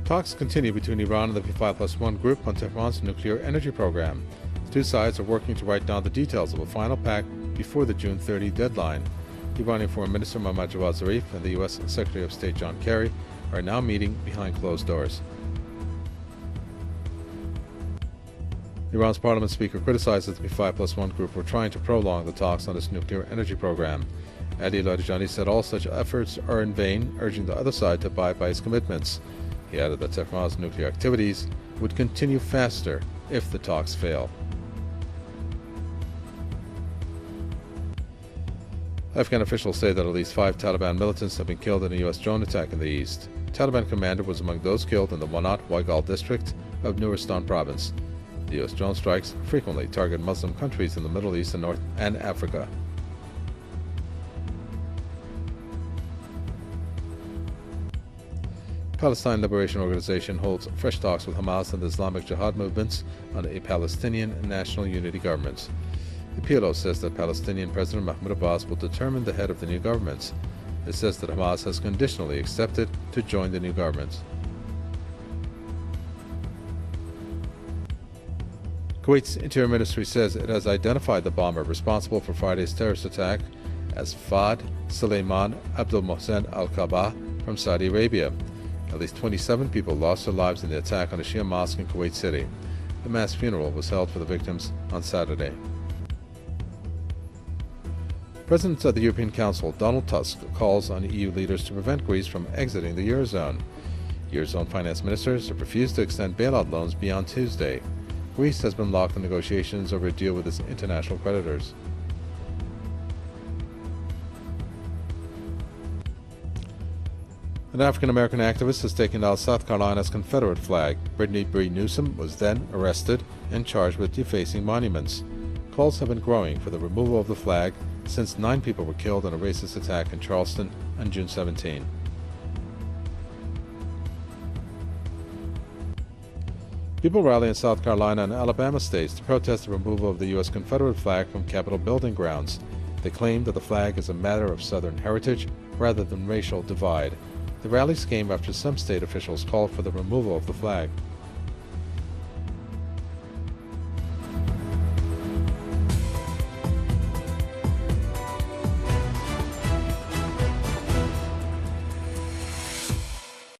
Talks continue between Iran and the P5+1 group on Tehran's nuclear energy program. The two sides are working to write down the details of a final pact before the June 30 deadline. Iranian Foreign Minister Mohammad Javad Zarif and the U.S. Secretary of State John Kerry are now meeting behind closed doors. Iran's parliament speaker criticizes the P5+1 group for trying to prolong the talks on its nuclear energy program. Ali Larijani said all such efforts are in vain, urging the other side to abide by its commitments. He added that Tehran's nuclear activities would continue faster if the talks fail. Afghan officials say that at least 5 Taliban militants have been killed in a U.S. drone attack in the east. The Taliban commander was among those killed in the Wanat-Waigal district of Nuristan province. The U.S. drone strikes frequently target Muslim countries in the Middle East and North and Africa. Palestine Liberation Organization holds fresh talks with Hamas and the Islamic Jihad movements on a Palestinian national unity government. The PLO says that Palestinian President Mahmoud Abbas will determine the head of the new government. It says that Hamas has conditionally accepted to join the new government. Kuwait's Interior Ministry says it has identified the bomber responsible for Friday's terrorist attack as Fahd Suleiman Abdul Mohsen al-Kaaba from Saudi Arabia. At least 27 people lost their lives in the attack on a Shia mosque in Kuwait City. A mass funeral was held for the victims on Saturday. President of the European Council, Donald Tusk, calls on EU leaders to prevent Greece from exiting the Eurozone. Eurozone finance ministers have refused to extend bailout loans beyond Tuesday. Greece has been locked in negotiations over a deal with its international creditors. An African-American activist has taken out South Carolina's Confederate flag. Brittany Bree Newsom was then arrested and charged with defacing monuments. Calls have been growing for the removal of the flag since 9 people were killed in a racist attack in Charleston on June 17. People rally in South Carolina and Alabama states to protest the removal of the U.S. Confederate flag from Capitol building grounds. They claim that the flag is a matter of Southern heritage rather than racial divide. The rallies came after some state officials called for the removal of the flag.